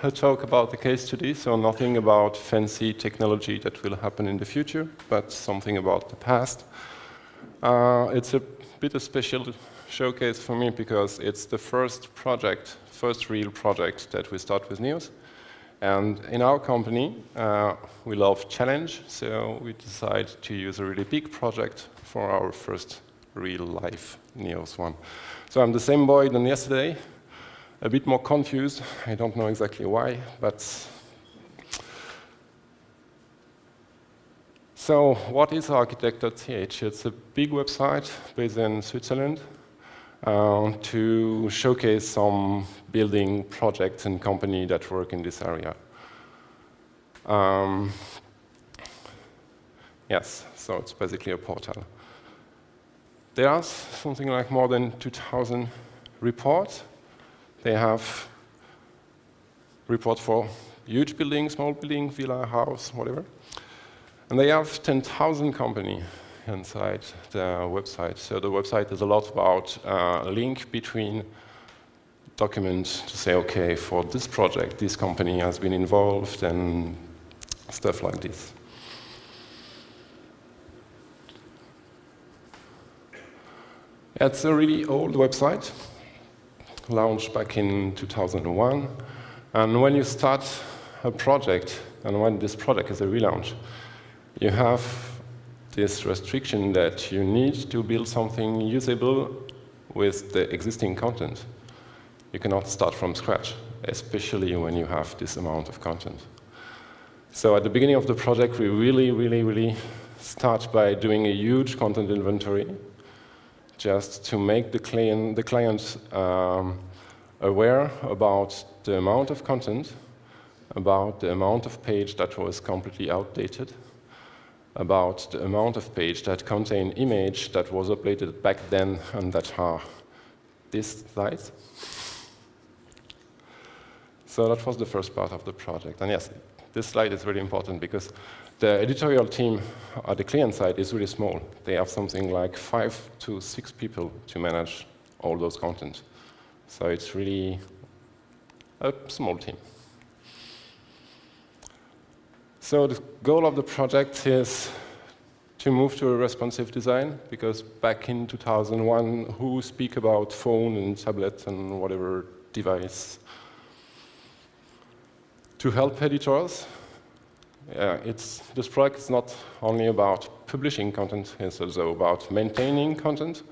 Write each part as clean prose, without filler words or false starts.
a talk about the case study, so nothing about fancy technology that will happen in the future, but something about the past. It's a bit of a special showcase for me because it's the first real project that we start with news. And in our company, we love challenge, so we decided to use a really big project for our first real life news one. So I'm the same boy than yesterday, a bit more confused. I don't know exactly why, but so what is architectes.ch? It's a big website based in Switzerland to showcase some building projects and companies that work in this area. Yes, so it's basically a portal. There are something like more than 2,000 reports. They have reports for huge buildings, small building, villa, house, whatever. And they have 10,000 companies inside the website. So the website is a lot about a link between documents to say, okay, for this project, this company has been involved and stuff like this. It's a really old website, launched back in 2001. And when you start a project, and when this project is a relaunch, you have this restriction that you need to build something usable with the existing content. You cannot start from scratch, especially when you have this amount of content. So at the beginning of the project, we really start by doing a huge content inventory, just to make the client aware about the amount of content, about the amount of page that was completely outdated, about the amount of page that contain image that was uploaded back then and that are this size. So that was the first part of the project. And yes, this slide is really important because the editorial team at the client side is really small. They have something like 5 to 6 people to manage all those content. So it's really a small team. So the goal of the project is to move to a responsive design, because back in 2001, who speak about phone and tablet and whatever device? To help editors, this project is not only about publishing content, it's also about maintaining content.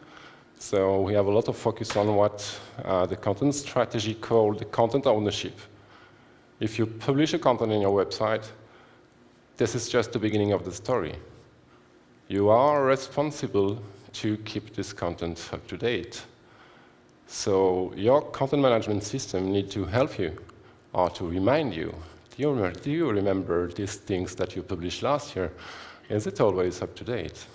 So we have a lot of focus on what the content strategy called the content ownership. If you publish a content in your website, this is just the beginning of the story. You are responsible to keep this content up to date. So your content management system needs to help you or to remind you. Do you remember these things that you published last year? Is it always up to date?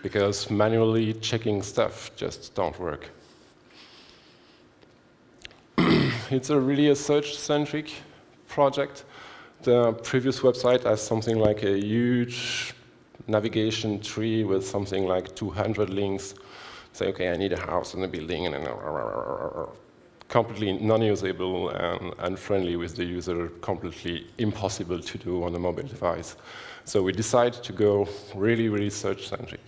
Because manually checking stuff just don't work. It's really a search-centric project. The previous website has something like a huge navigation tree with something like 200 links. Say, okay, I need a house and a building, and then completely non-usable and unfriendly with the user, completely impossible to do on a mobile device. So we decided to go really search-centric.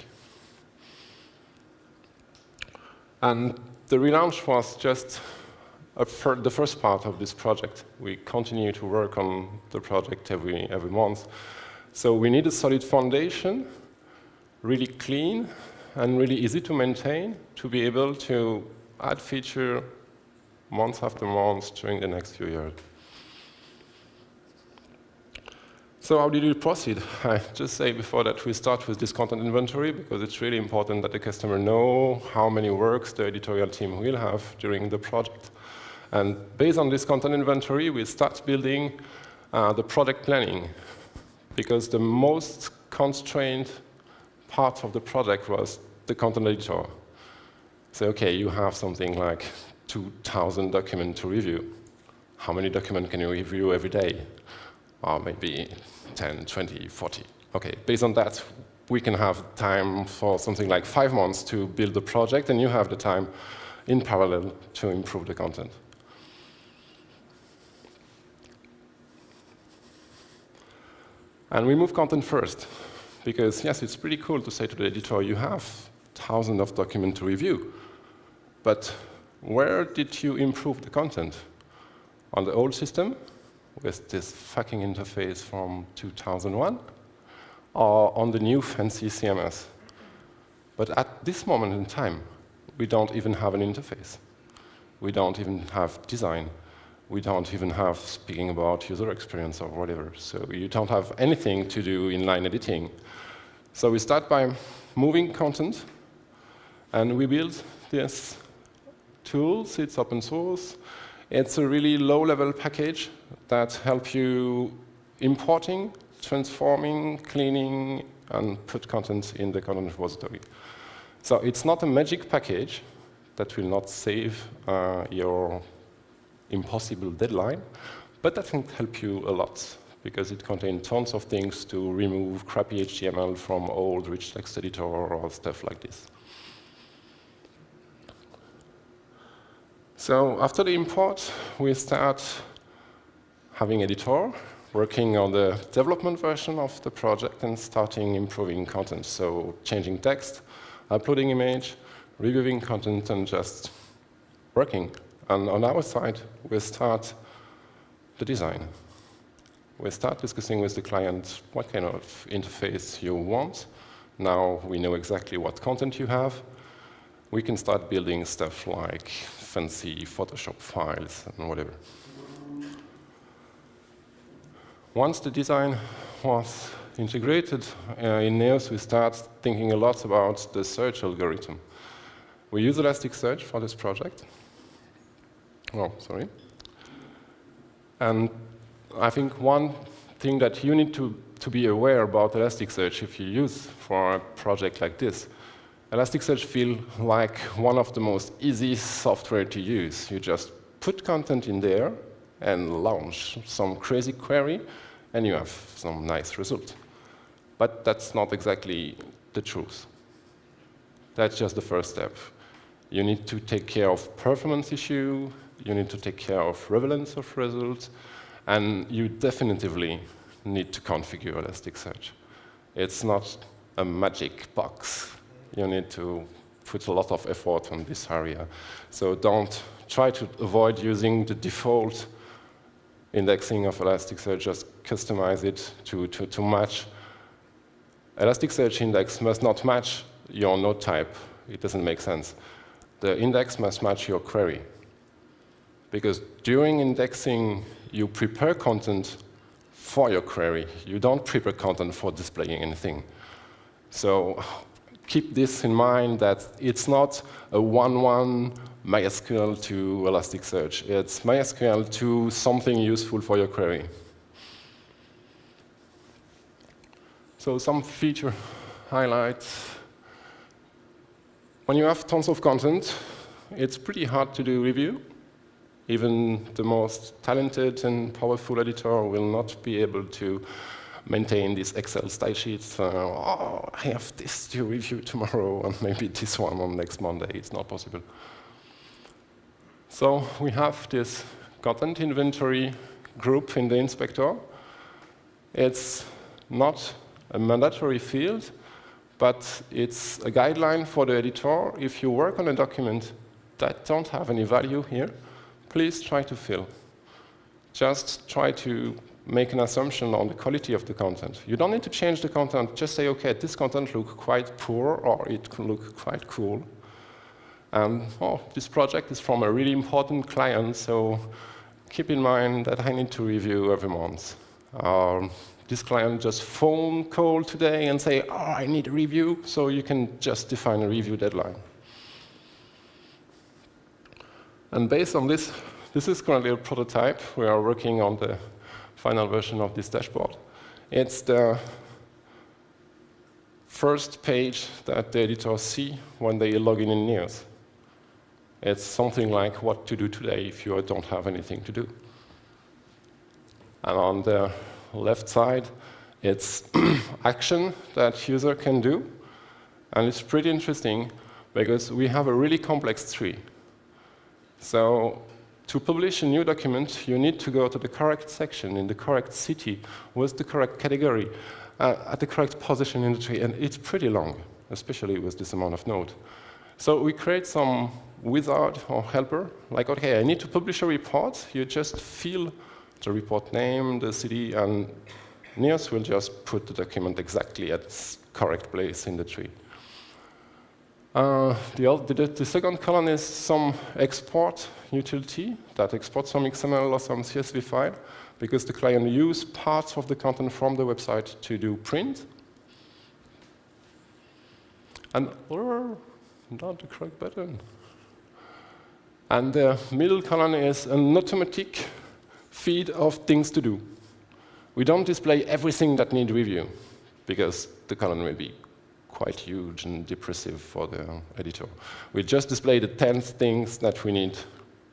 And the relaunch was just the first part of this project. We continue to work on the project every month. So we need a solid foundation, really clean and really easy to maintain, to be able to add feature month after month during the next few years. So how did we proceed? I just say before that we start with this content inventory because it's really important that the customer know how many works the editorial team will have during the project. And based on this content inventory, we start building the project planning, because the most constrained part of the project was the content editor. So, okay, you have something like 2,000 documents to review. How many documents can you review every day? Or maybe 10, 20, 40. Okay, based on that, we can have time for something like 5 months to build the project, and you have the time in parallel to improve the content. And we move content first, because yes, it's pretty cool to say to the editor, you have thousands of documents to review, but where did you improve the content? On the old system, with this fucking interface from 2001, or on the new fancy CMS? But at this moment in time, we don't even have an interface. We don't even have design. We don't even have speaking about user experience or whatever. So you don't have anything to do inline editing. So we start by moving content, and we build this tools. It's open source. It's a really low-level package that helps you importing, transforming, cleaning, and put content in the content repository. So it's not a magic package that will not save your impossible deadline, but that can help you a lot, because it contains tons of things to remove crappy HTML from old rich text editor or stuff like this. So after the import, we start having editor, working on the development version of the project and starting improving content. So changing text, uploading image, reviewing content, and just working. And on our side, we start the design. We start discussing with the client what kind of interface you want. Now we know exactly what content you have. We can start building stuff like fancy Photoshop files and whatever. Once the design was integrated in Neos, we start thinking a lot about the search algorithm. We use Elasticsearch for this project. Oh, sorry. And I think one thing that you need to be aware about Elasticsearch if you use for a project like this, Elasticsearch feels like one of the most easy software to use. You just put content in there and launch some crazy query, and you have some nice result. But that's not exactly the truth. That's just the first step. You need to take care of performance issue, you need to take care of relevance of results, and you definitively need to configure Elasticsearch. It's not a magic box. You need to put a lot of effort on this area. So don't try to avoid using the default indexing of Elasticsearch, just customize it to match. Elasticsearch index must not match your node type. It doesn't make sense. The index must match your query. Because during indexing, you prepare content for your query. You don't prepare content for displaying anything. So keep this in mind, that it's not a 1-1 MySQL to Elasticsearch. It's MySQL to something useful for your query. So some feature highlights. When you have tons of content, it's pretty hard to do review. Even the most talented and powerful editor will not be able to maintain these Excel style sheets. Oh, I have this to review tomorrow, and maybe this one on next Monday. It's not possible. So we have this content inventory group in the inspector. It's not a mandatory field, but it's a guideline for the editor. If you work on a document that don't have any value here, please try to fill. Just try to make an assumption on the quality of the content. You don't need to change the content. Just say, OK, this content looks quite poor, or it can look quite cool. And oh, this project is from a really important client, so keep in mind that I need to review every month. This client just phone call today and say, oh, I need a review, so you can just define a review deadline. And based on this, this is currently a prototype. We are working on the final version of this dashboard. It's the first page that the editors see when they log in Neos. It's something like what to do today if you don't have anything to do. And on the left side, it's action that user can do. And it's pretty interesting because we have a really complex tree. So To publish a new document, you need to go to the correct section in the correct city with the correct category at the correct position in the tree, and it's pretty long, especially with this amount of node. So we create some wizard or helper, like, okay, I need to publish a report. You just fill the report name, the city, and Neos will just put the document exactly at its correct place in the tree. The second column is some export utility that exports some XML or some CSV file, because the client uses parts of the content from the website to do print. And not the correct button. And the middle column is an automatic feed of things to do. We don't display everything that needs review, because the column will be quite huge and depressive for the editor. We just display the 10 things that we need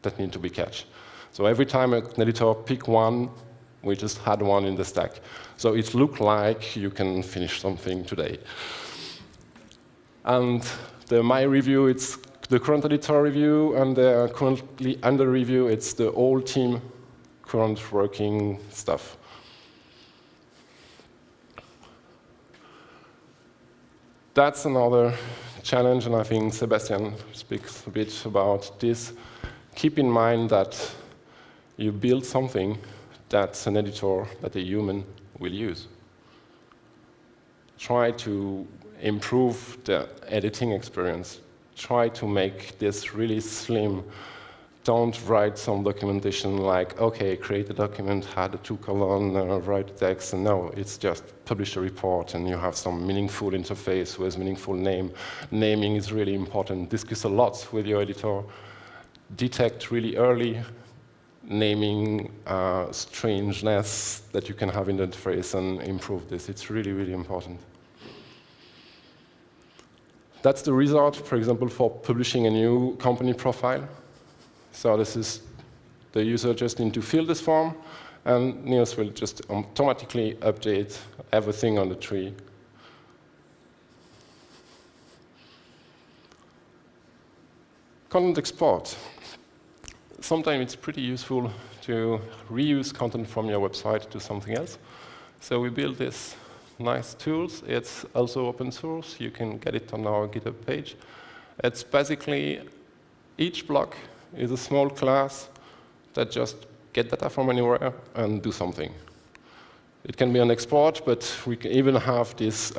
to be catched. So every time an editor picks one, we just add one in the stack. So it looks like you can finish something today. And the my review, it's the current editor review, and the currently under review, it's the whole team current working stuff. That's another challenge, and I think Sebastian speaks a bit about this. Keep in mind that you build something that's an editor that a human will use. Try to improve the editing experience. Try to make this really slim. Don't write some documentation like, OK, create a document, add a 2-column, write text. And no, it's just publish a report, and you have some meaningful interface with meaningful name. Naming is really important. Discuss a lot with your editor. Detect really early naming strangeness that you can have in the interface and improve this. It's really, really important. That's the result, for example, for publishing a new company profile. So this is the user just need to fill this form, and Neos will just automatically update everything on the tree. Content export. Sometimes it's pretty useful to reuse content from your website to something else. So we built this nice tools. It's also open source. You can get it on our GitHub page. It's basically each block is a small class that just get data from anywhere and do something. It can be an export, but we can even have this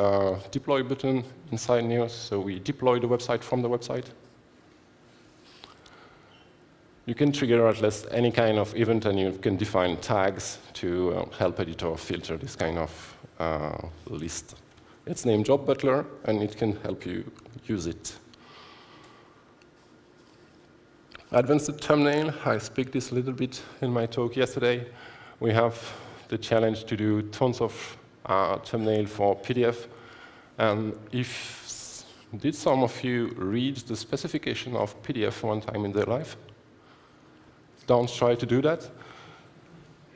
deploy button inside Neos, so we deploy the website from the website. You can trigger at least any kind of event, and you can define tags to help editor filter this kind of list. It's named Job Butler, and it can help you use it. Advanced thumbnail, I speak this a little bit in my talk yesterday. We have the challenge to do tons of thumbnail for PDF. And did some of you read the specification of PDF one time in their life? Don't try to do that.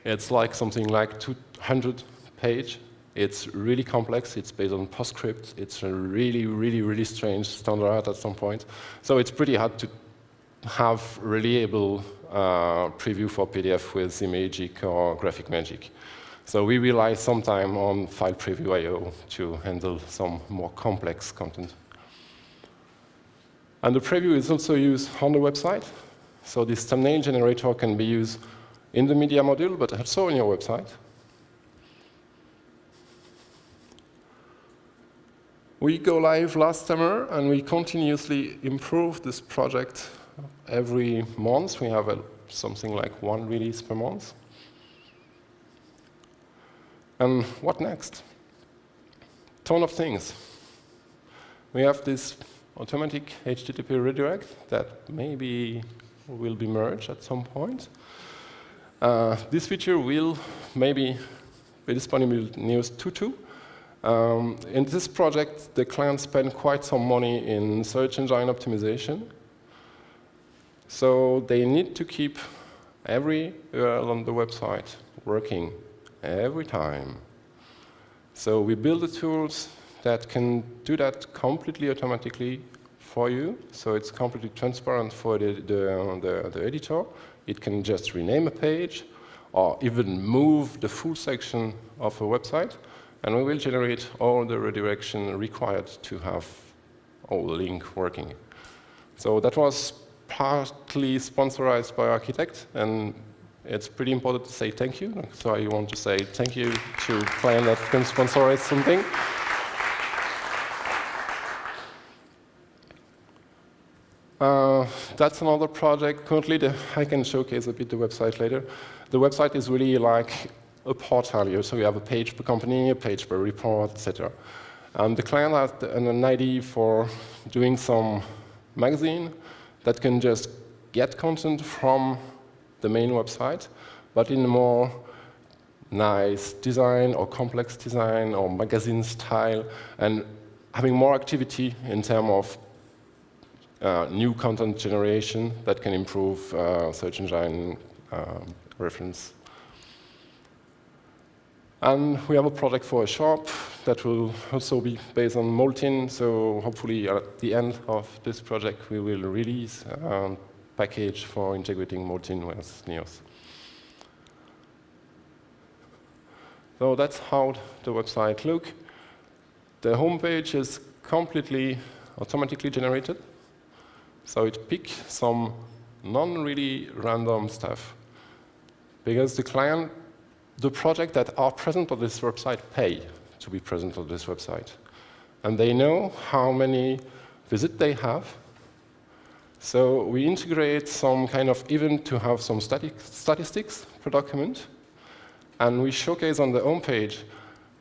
It's like something like 200 pages. It's really complex. It's based on PostScript. It's a really, really, really strange standard at some point. So it's pretty hard to have reliable preview for PDF with Imagic or Graphic Magic. So we rely sometimes on file preview IO to handle some more complex content. And the preview is also used on the website. So this thumbnail generator can be used in the media module, but also on your website. We go live last summer, and we continuously improve this project. Every month, we have something like 1 release per month. And what next? Ton of things. We have this automatic HTTP redirect that maybe will be merged at some point. This feature will maybe be disponible in Neos 2.2. In this project, the client spent quite some money in search engine optimization. So they need to keep every URL on the website working every time. So we build the tools that can do that completely automatically for you, so it's completely transparent for the editor. It can just rename a page or even move the full section of a website, and we will generate all the redirection required to have all the link working. So that was partly sponsored by Architect, and it's pretty important to say thank you. So I want to say thank you to client that can sponsor something. That's another project. Currently, I can showcase a bit the website later. The website is really like a portfolio. So you have a page per company, a page per report, etc. The client has an idea for doing some magazine that can just get content from the main website, but in a more nice design or complex design or magazine style, and having more activity in terms of new content generation that can improve search engine reference. And we have a project for a shop that will also be based on Molten, so hopefully at the end of this project we will release a package for integrating Molten with Neos. So that's how the website looks. The homepage is completely automatically generated. So it picks some non-really random stuff. Because the projects that are present on this website pay to be present on this website. And they know how many visits they have. So we integrate some kind of event to have some statistics per document. And we showcase on the homepage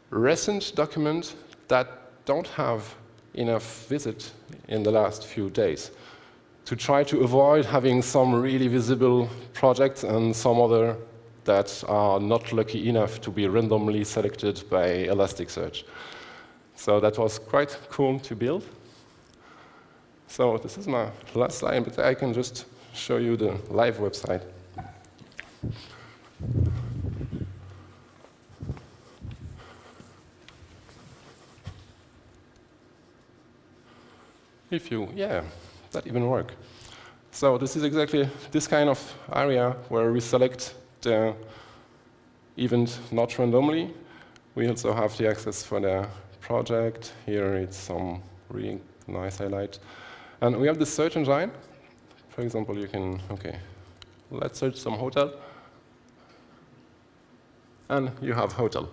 recent documents that don't have enough visits in the last few days, to try to avoid having some really visible projects and some other that are not lucky enough to be randomly selected by Elasticsearch. So that was quite cool to build. So this is my last slide, but I can just show you the live website. Yeah, that even works. So this is exactly this kind of area where we select the event not randomly. We also have the access for the project. Here it's some really nice highlight. And we have the search engine. For example, you can, let's search some hotel. And you have hotel.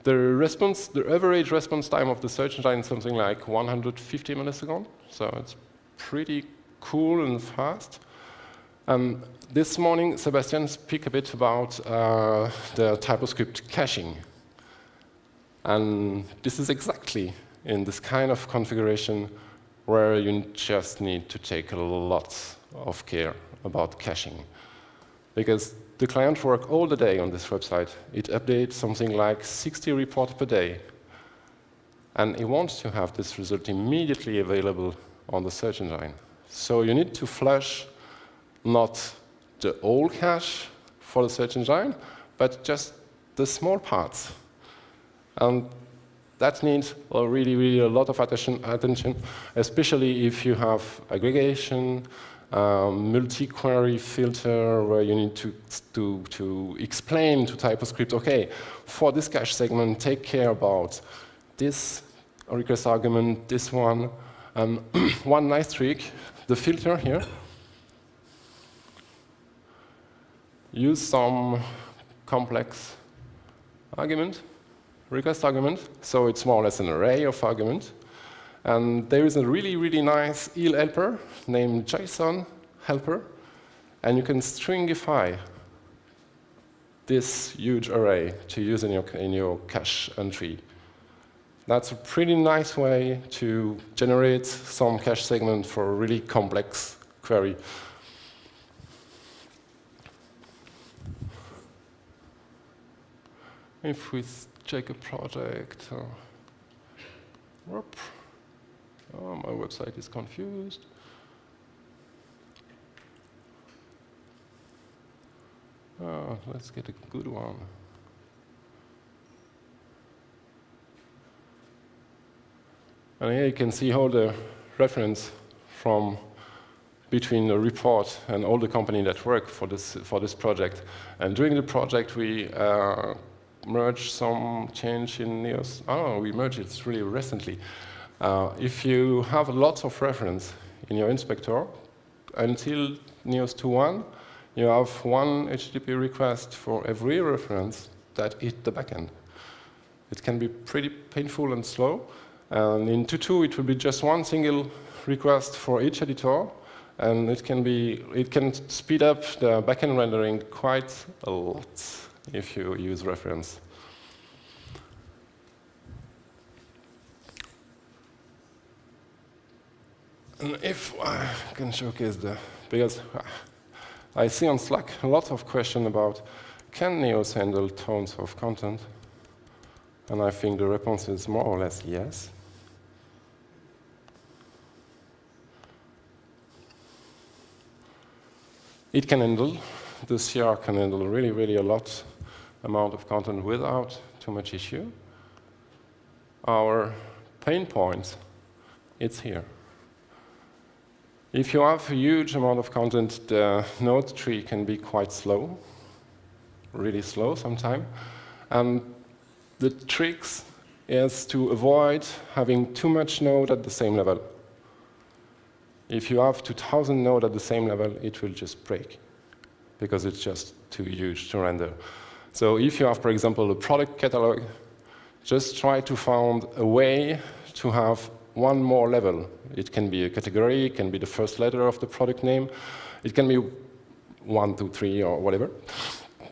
The average response time of the search engine is something like 150 milliseconds. So it's pretty cool and fast. This morning, Sebastian spoke a bit about the TypoScript caching. And this is exactly in this kind of configuration where you just need to take a lot of care about caching. Because the client works all the day on this website. It updates something like 60 reports per day. And he wants to have this result immediately available on the search engine. So you need to flush not the whole cache for the search engine, but just the small parts. And that needs really a lot of attention, especially if you have aggregation, multi-query filter, where you need to explain to TypoScript, okay, for this cache segment, take care about this request argument, this one. One nice trick, the filter here, use some complex argument, request argument, so it's more or less an array of arguments. And there is a really nice EL helper named JSON helper, and you can stringify this huge array to use in your cache entry. That's a pretty nice way to generate some cache segment for a really complex query. If we check a project, my website is confused. Let's get a good one. And here you can see all the reference from between the report and all the company that work for this project. And during the project, we merged some change in NEOS. Oh, we merged it really recently. If you have lots of reference in your inspector, until NEOS 2.1, you have one HTTP request for every reference that hit the backend. It can be pretty painful and slow. And in 2.2, it will be just one single request for each editor, and it can speed up the backend rendering quite a lot if you use reference. And if I can showcase because I see on Slack a lot of questions about, can NEOS handle tons of content? And I think the response is more or less yes. It can handle, the CR can handle really, really a lot amount of content without too much issue. Our pain point, it's here. If you have a huge amount of content, the node tree can be quite slow, really slow sometimes. And the tricks is to avoid having too much node at the same level. If you have 2,000 nodes at the same level, it will just break because it's just too huge to render. So if you have, for example, a product catalog, just try to find a way to have one more level. It can be a category, it can be the first letter of the product name, it can be 1, 2, 3, or whatever.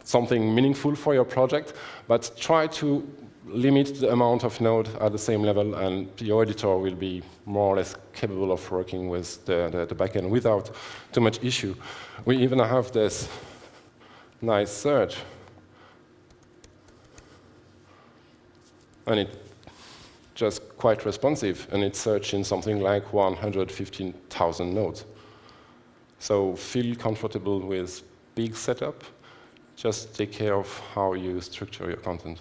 Something meaningful for your project, but try to limit the amount of node at the same level, and your editor will be more or less capable of working with the backend without too much issue. We even have this nice search, and it's just quite responsive, and it's searching something like 115,000 nodes. So feel comfortable with big setup. Just take care of how you structure your content.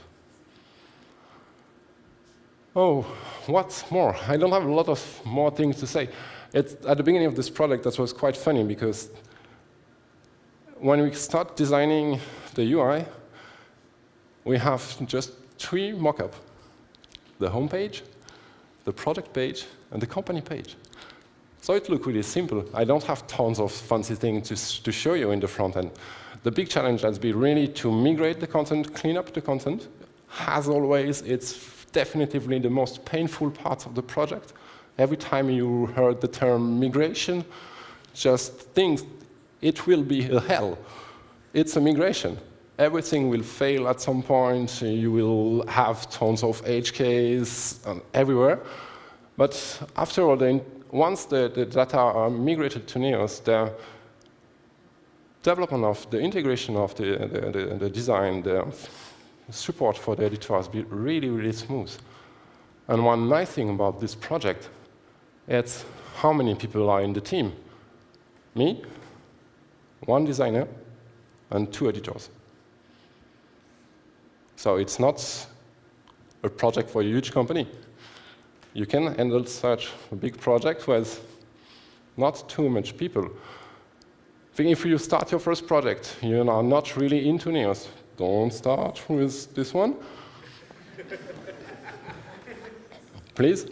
Oh, what's more? I don't have a lot of more things to say. At the beginning of this project, that was quite funny, because when we start designing the UI, we have just 3 mock-ups: the home page, the product page, and the company page. So it looks really simple. I don't have tons of fancy things to show you in the front end. The big challenge has been really to migrate the content, clean up the content. As always, it's definitively the most painful part of the project. Every time you heard the term migration, just think it will be a hell. It's a migration. Everything will fail at some point. You will have tons of HKs everywhere. But after all, once the data are migrated to NEOS, the development of the integration of the design, the support for the editor has been really, really smooth. And one nice thing about this project is how many people are in the team. Me, 1 designer, and 2 editors. So it's not a project for a huge company. You can handle such a big project with not too much people. I think if you start your first project, you are not really into NEOS, don't start with this one. Please.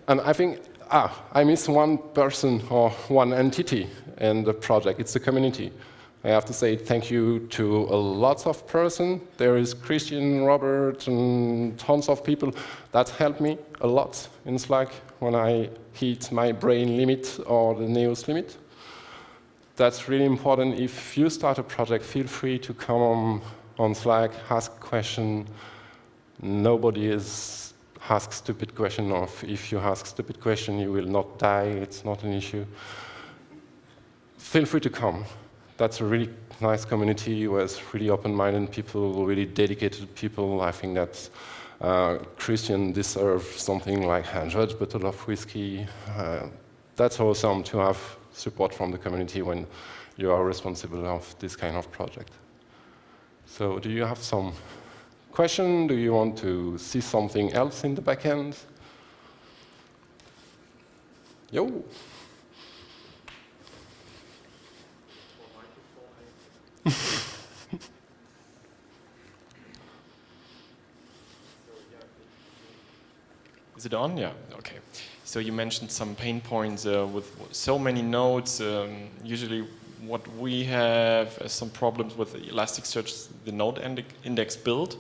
And I think, I miss one person or one entity in the project. It's the community. I have to say thank you to a lot of persons. There is Christian, Robert, and tons of people that helped me a lot in Slack when I hit my brain limit or the NEOS limit. That's really important. If you start a project, feel free to come on Slack, ask questions. Nobody asks stupid questions, or if you ask stupid questions, you will not die. It's not an issue. Feel free to come. That's a really nice community with really open-minded people, really dedicated people. I think that Christian deserves something like 100 bottles of whiskey. That's awesome to have support from the community when you are responsible of this kind of project. So do you have some question? Do you want to see something else in the backend? Yo. Is it on? Yeah, okay. So you mentioned some pain points with so many nodes. Usually what we have some problems with Elasticsearch, the node index build,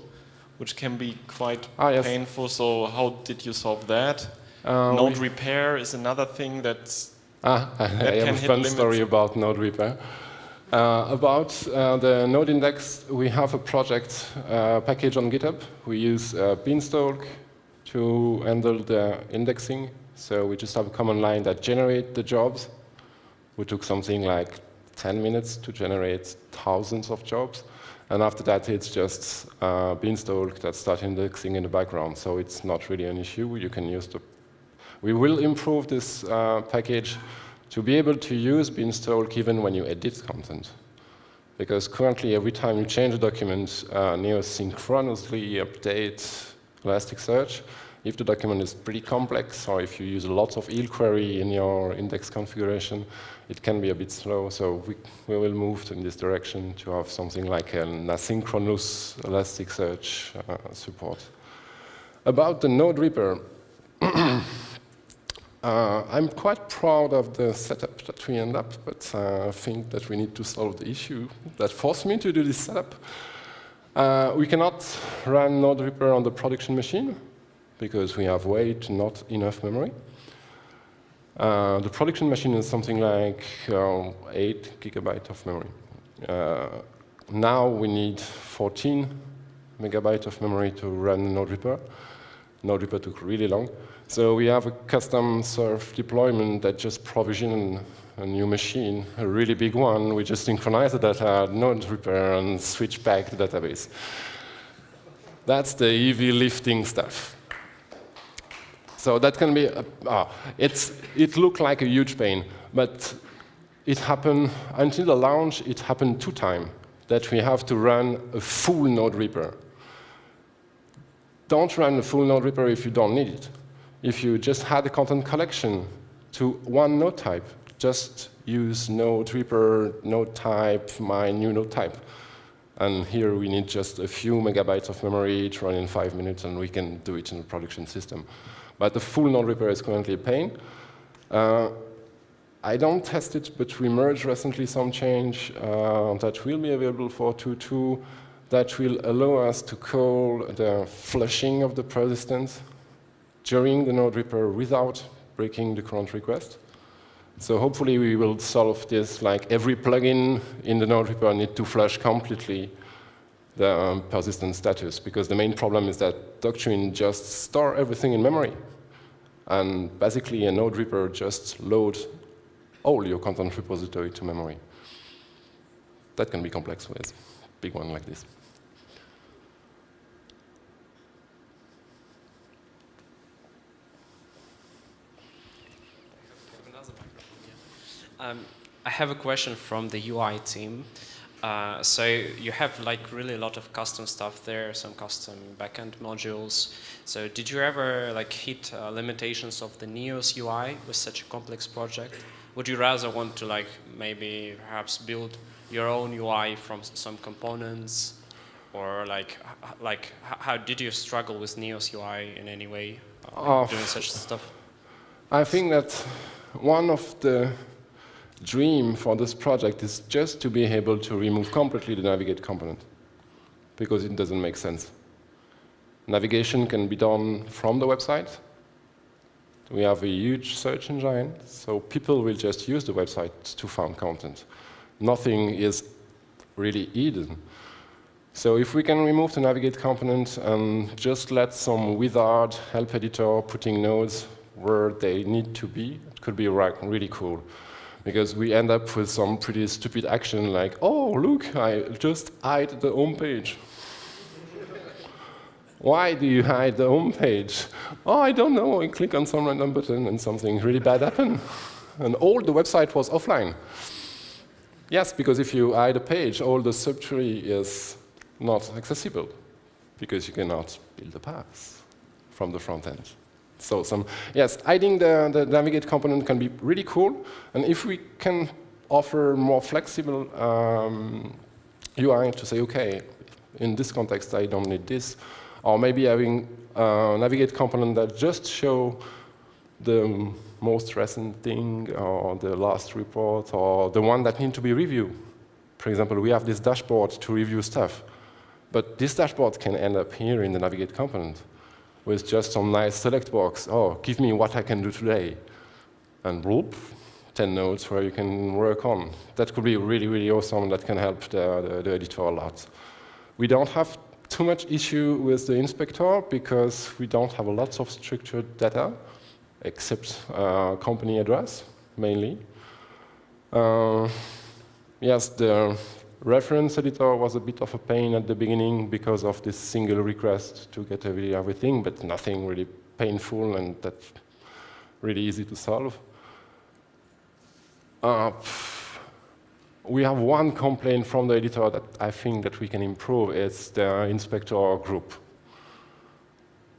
which can be quite painful. So how did you solve that? Node repair is another thing that's I have a fun story about node repair. About the node index, we have a project package on GitHub. We use Beanstalk to handle the indexing. So we just have a command line that generates the jobs. We took something like 10 minutes to generate thousands of jobs. And after that, it's just Beanstalk that starts indexing in the background. So it's not really an issue. You can use the. We will improve this package to be able to use Beanstalk even when you edit content. Because currently, every time you change a document, Neo synchronously updates Elasticsearch. If the document is pretty complex, or if you use lots of EEL query in your index configuration, it can be a bit slow. So we will move in this direction to have something like an asynchronous Elasticsearch support. About the node repair, I'm quite proud of the setup that we end up, but I think that we need to solve the issue that forced me to do this setup. We cannot run node repair on the production machine because we have not enough memory. The production machine is something like 8 GB of memory. Now we need 14 megabytes of memory to run node repair. Node repair took really long. So we have a custom surf deployment that just provisions a new machine, a really big one. We just synchronize the data, node repair, and switch back the database. That's the heavy lifting stuff. So that can be, it looked like a huge pain, but it happened, until the launch, it happened 2 times, that we have to run a full node repair. Don't run a full node repair if you don't need it. If you just had a content collection to one node type, just use node repair, node type, my new node type. And here we need just a few megabytes of memory to run in 5 minutes, and we can do it in the production system. But the full node repair is currently a pain. I don't test it, but we merged recently some change that will be available for 2.2 that will allow us to call the flushing of the persistence during the node repair without breaking the current request. So hopefully we will solve this, like every plugin in the node repair needs to flush completely the persistent status, because the main problem is that Doctrine just store everything in memory. And basically a node repair just loads all your content repository to memory. That can be complex with a big one like this. I have a question from the UI team. So you have like really a lot of custom stuff there, some custom backend modules. So did you ever like hit limitations of the Neos UI with such a complex project? Would you rather want to like maybe perhaps build your own UI from some components, or like how did you struggle with Neos UI in any way doing such stuff? I think that one of the dream for this project is just to be able to remove completely the navigate component, because it doesn't make sense. Navigation can be done from the website. We have a huge search engine, so people will just use the website to find content. Nothing is really hidden. So if we can remove the navigate component and just let some wizard help editor putting nodes where they need to be, it could be really cool. Because we end up with some pretty stupid action like, oh, look, I just hide the home page. Why do you hide the home page? Oh, I don't know. I click on some random button and something really bad happened. And all the website was offline. Yes, because if you hide a page, all the subtree is not accessible, because you cannot build a path from the front end. So yes, hiding the navigate component can be really cool. And if we can offer more flexible UI to say, OK, in this context, I don't need this. Or maybe having a navigate component that just show the most recent thing, or the last report, or the one that need to be reviewed. For example, we have this dashboard to review stuff. But this dashboard can end up here in the navigate component with just some nice select box. Oh, give me what I can do today. And whoop, 10 nodes where you can work on. That could be really, really awesome. That can help the editor a lot. We don't have too much issue with the inspector because we don't have lots of structured data, except company address, mainly. Yes, the reference editor was a bit of a pain at the beginning because of this single request to get everything, but nothing really painful, and that's really easy to solve. We have one complaint from the editor that I think that we can improve. It's the inspector group.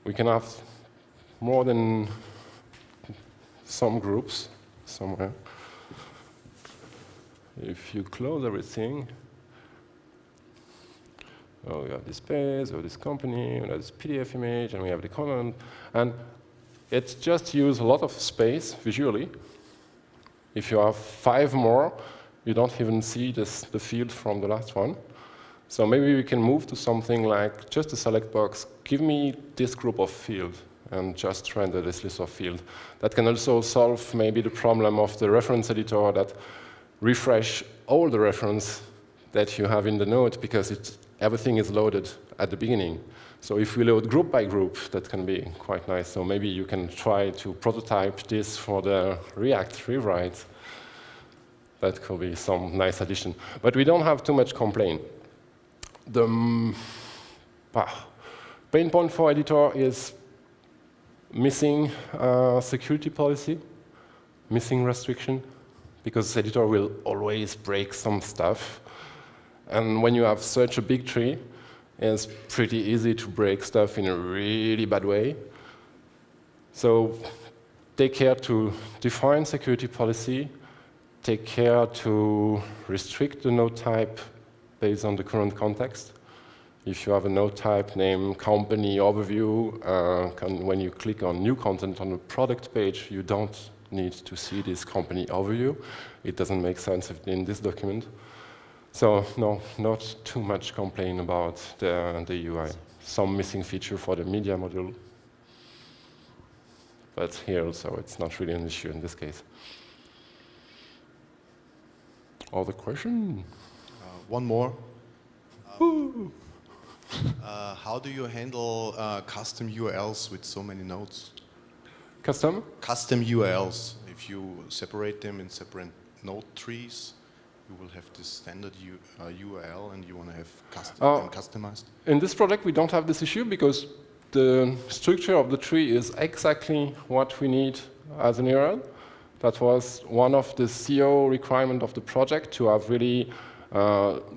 We can have more than some groups somewhere. If you close everything, oh, we have this page, or this company, we have this PDF image, and we have the comment. And it just uses a lot of space visually. If you have 5 more, you don't even see the field from the last one. So maybe we can move to something like just a select box. Give me this group of field, and just render this list of field. That can also solve maybe the problem of the reference editor that refresh all the reference that you have in the node because everything is loaded at the beginning. So if we load group by group, that can be quite nice. So maybe you can try to prototype this for the React rewrite. That could be some nice addition. But we don't have too much complaint. The pain point for editor is missing security policy, missing restriction, because editor will always break some stuff. And when you have such a big tree, it's pretty easy to break stuff in a really bad way. So take care to define security policy, take care to restrict the node type based on the current context. If you have a node type named company overview, when you click on new content on the product page, you don't need to see this company overview. It doesn't make sense in this document. So no, not too much complaint about the UI. Some missing feature for the media module. But here also, it's not really an issue in this case. Other question? One more. How do you handle custom URLs with so many nodes? Custom? Custom URLs. If you separate them in separate node trees, you will have this standard URL, and you want to have them customized. In this project, we don't have this issue because the structure of the tree is exactly what we need as an URL. That was one of the CO requirements of the project, to have really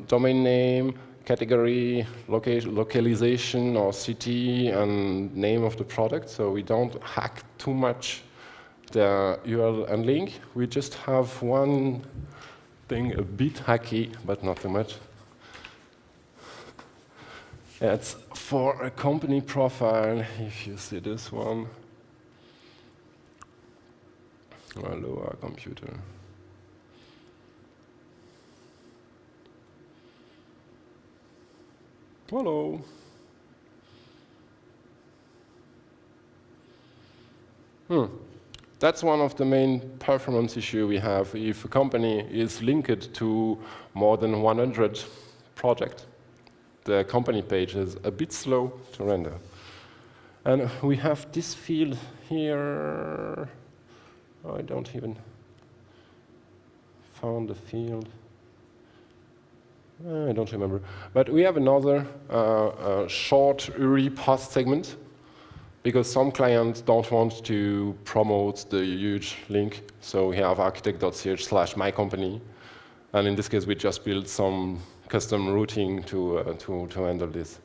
domain name, category, localization, or city, and name of the product. So we don't hack too much the URL and link. We just have one thing a bit hacky, but not too much. It's for a company profile, if you see this one. Hello, our computer. Hello. That's one of the main performance issues we have. If a company is linked to more than 100 projects, the company page is a bit slow to render. And we have this field here. I don't even found the field. I don't remember. But we have another short URI post segment, because some clients don't want to promote the huge link. So we have architectes.ch/mycompany. And in this case, we just built some custom routing to handle this.